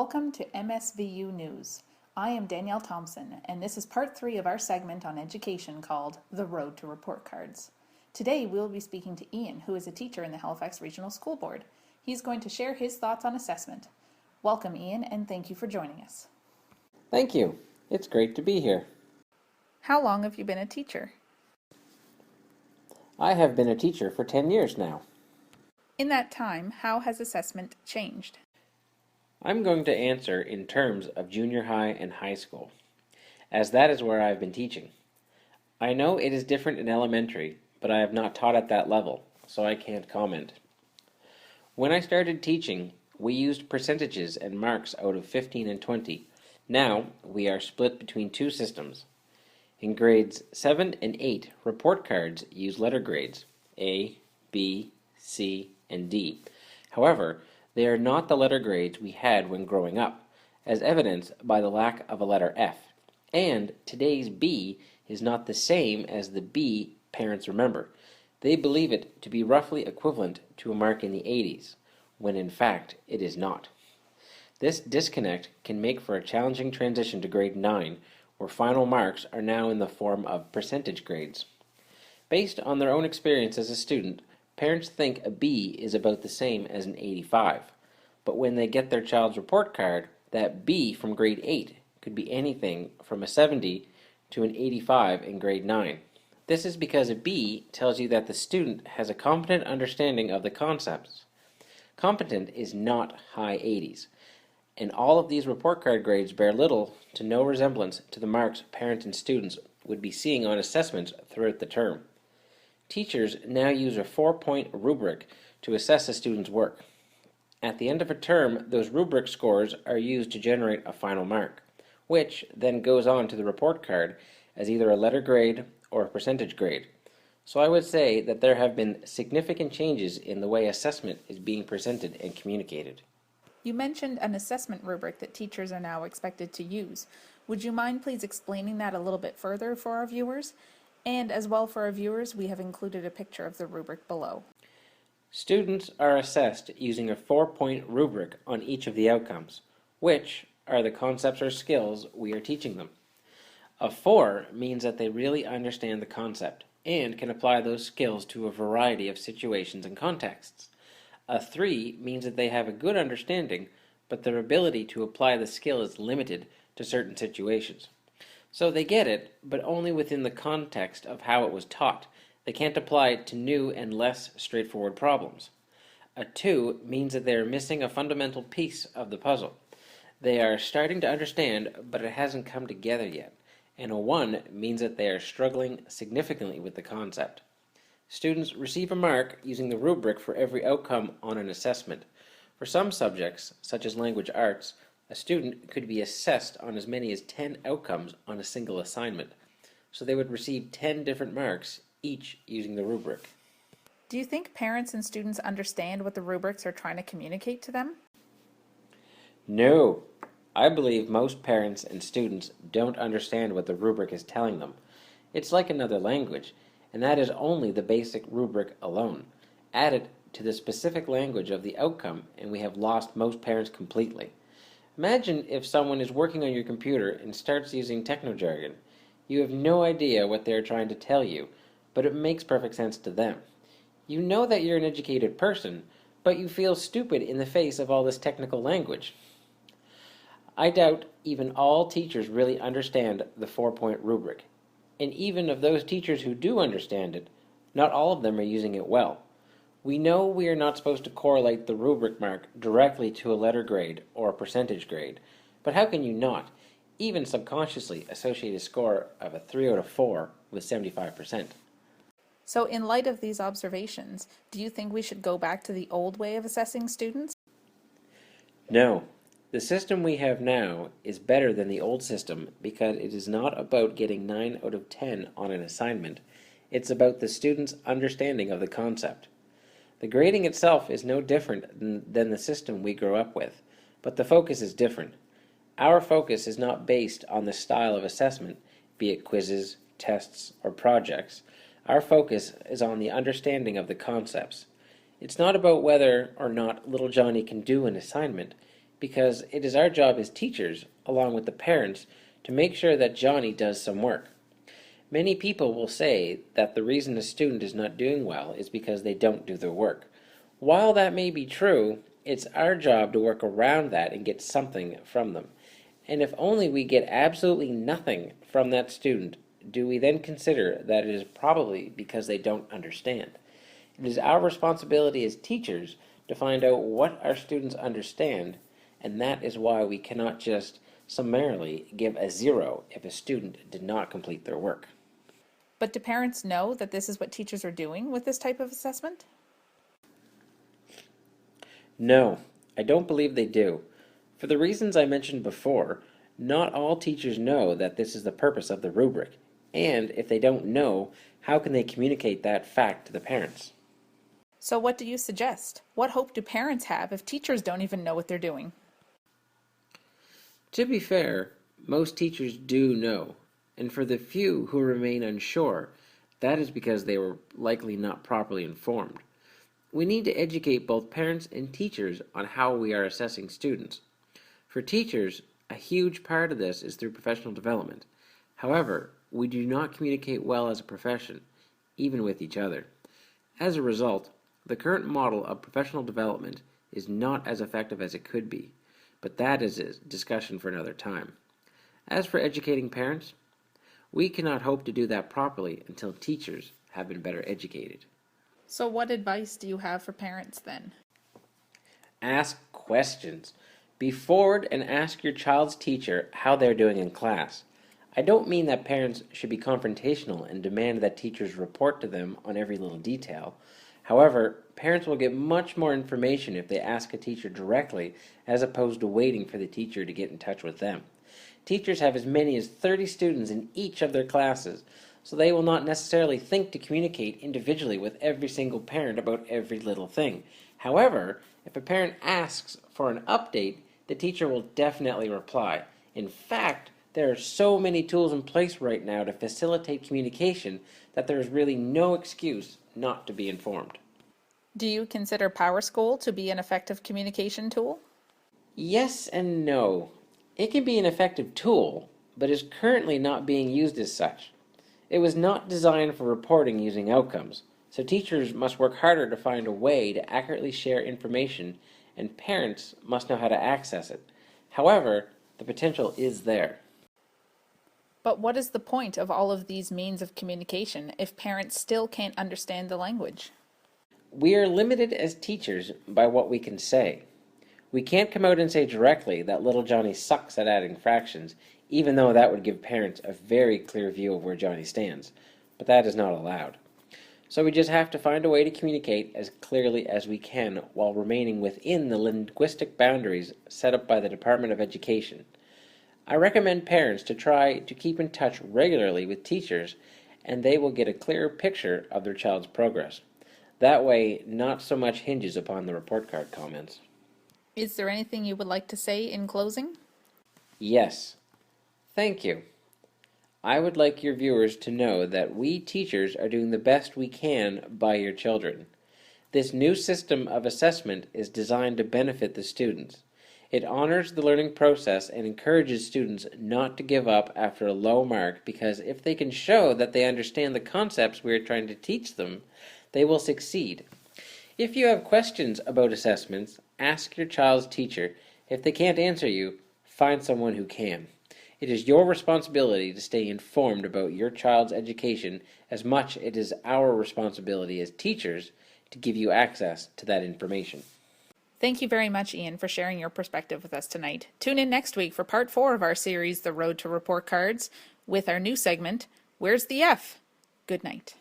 Welcome to MSVU News. I am Danielle Thompson, and this is part 3 of our segment on education called The Road to Report Cards. Today we'll be speaking to Ian, who is a teacher in the Halifax Regional School Board. He's going to share his thoughts on assessment. Welcome, Ian, and thank you for joining us. Thank you. It's great to be here. How long have you been a teacher? I have been a teacher for 10 years now. In that time, how has assessment changed? I'm going to answer in terms of junior high and high school, as that is where I've been teaching. I know it is different in elementary, but I have not taught at that level, so I can't comment. When I started teaching, we used percentages and marks out of 15 and 20. Now, we are split between two systems. In grades 7 and 8, report cards use letter grades, A, B, C, and D. However, they are not the letter grades we had when growing up, as evidenced by the lack of a letter F. And today's B is not the same as the B parents remember. They believe it to be roughly equivalent to a mark in the 80s, when in fact it is not. This disconnect can make for a challenging transition to grade 9, where final marks are now in the form of percentage grades. Based on their own experience as a student, parents think a B is about the same as an 85, but when they get their child's report card, that B from grade 8 could be anything from a 70 to an 85 in grade 9. This is because a B tells you that the student has a competent understanding of the concepts. Competent is not high 80s, and all of these report card grades bear little to no resemblance to the marks parents and students would be seeing on assessments throughout the term. Teachers now use a 4-point rubric to assess a student's work. At the end of a term, those rubric scores are used to generate a final mark, which then goes on to the report card as either a letter grade or a percentage grade. So I would say that there have been significant changes in the way assessment is being presented and communicated. You mentioned an assessment rubric that teachers are now expected to use. Would you mind please explaining that a little bit further for our viewers? And as well for our viewers, we have included a picture of the rubric below. Students are assessed using a 4-point rubric on each of the outcomes, which are the concepts or skills we are teaching them. A 4 means that they really understand the concept and can apply those skills to a variety of situations and contexts. A 3 means that they have a good understanding, but their ability to apply the skill is limited to certain situations. So they get it, but only within the context of how it was taught. They can't apply it to new and less straightforward problems. A 2 means that they are missing a fundamental piece of the puzzle. They are starting to understand, but it hasn't come together yet. And a 1 means that they are struggling significantly with the concept. Students receive a mark using the rubric for every outcome on an assessment. For some subjects, such as language arts, a student could be assessed on as many as 10 outcomes on a single assignment, so they would receive 10 different marks, each using the rubric. Do you think parents and students understand what the rubrics are trying to communicate to them? No, I believe most parents and students don't understand what the rubric is telling them. It's like another language, and that is only the basic rubric alone. Add it to the specific language of the outcome, and we have lost most parents completely. Imagine if someone is working on your computer and starts using techno-jargon. You have no idea what they are trying to tell you, but it makes perfect sense to them. You know that you're an educated person, but you feel stupid in the face of all this technical language. I doubt even all teachers really understand the 4-point rubric. And even of those teachers who do understand it, not all of them are using it well. We know we are not supposed to correlate the rubric mark directly to a letter grade or a percentage grade, but how can you not, even subconsciously, associate a score of a 3 out of 4 with 75%? So in light of these observations, do you think we should go back to the old way of assessing students? No. The system we have now is better than the old system because it is not about getting 9 out of 10 on an assignment. It's about the student's understanding of the concept. The grading itself is no different than the system we grew up with, but the focus is different. Our focus is not based on the style of assessment, be it quizzes, tests, or projects. Our focus is on the understanding of the concepts. It's not about whether or not little Johnny can do an assignment, because it is our job as teachers, along with the parents, to make sure that Johnny does some work. Many people will say that the reason a student is not doing well is because they don't do their work. While that may be true, it's our job to work around that and get something from them. And if only we get absolutely nothing from that student, do we then consider that it is probably because they don't understand? It is our responsibility as teachers to find out what our students understand, and that is why we cannot just summarily give a 0 if a student did not complete their work. But do parents know that this is what teachers are doing with this type of assessment? No, I don't believe they do. For the reasons I mentioned before, not all teachers know that this is the purpose of the rubric, and if they don't know, how can they communicate that fact to the parents? So what do you suggest? What hope do parents have if teachers don't even know what they're doing? To be fair, most teachers do know, and for the few who remain unsure, that is because they were likely not properly informed. We need to educate both parents and teachers on how we are assessing students. For teachers, a huge part of this is through professional development. However, we do not communicate well as a profession, even with each other. As a result, the current model of professional development is not as effective as it could be, but that is a discussion for another time. As for educating parents, we cannot hope to do that properly until teachers have been better educated. So what advice do you have for parents then? Ask questions. Be forward and ask your child's teacher how they're doing in class. I don't mean that parents should be confrontational and demand that teachers report to them on every little detail. However, parents will get much more information if they ask a teacher directly as opposed to waiting for the teacher to get in touch with them. Teachers have as many as 30 students in each of their classes, so they will not necessarily think to communicate individually with every single parent about every little thing. However, if a parent asks for an update, the teacher will definitely reply. In fact, there are so many tools in place right now to facilitate communication that there is really no excuse not to be informed. Do you consider PowerSchool to be an effective communication tool? Yes and no. It can be an effective tool, but is currently not being used as such. It was not designed for reporting using outcomes, so teachers must work harder to find a way to accurately share information, and parents must know how to access it. However, the potential is there. But what is the point of all of these means of communication if parents still can't understand the language? We are limited as teachers by what we can say. We can't come out and say directly that little Johnny sucks at adding fractions, even though that would give parents a very clear view of where Johnny stands, but that is not allowed. So we just have to find a way to communicate as clearly as we can while remaining within the linguistic boundaries set up by the Department of Education. I recommend parents to try to keep in touch regularly with teachers, and they will get a clearer picture of their child's progress. That way, not so much hinges upon the report card comments. Is there anything you would like to say in closing? Yes. Thank you. I would like your viewers to know that we teachers are doing the best we can by your children. This new system of assessment is designed to benefit the students. It honors the learning process and encourages students not to give up after a low mark, because if they can show that they understand the concepts we are trying to teach them, they will succeed. If you have questions about assessments, ask your child's teacher. If they can't answer you, find someone who can. It is your responsibility to stay informed about your child's education as much as it is our responsibility as teachers to give you access to that information. Thank you very much, Ian, for sharing your perspective with us tonight. Tune in next week for part 4 of our series, The Road to Report Cards, with our new segment, Where's the F? Good night.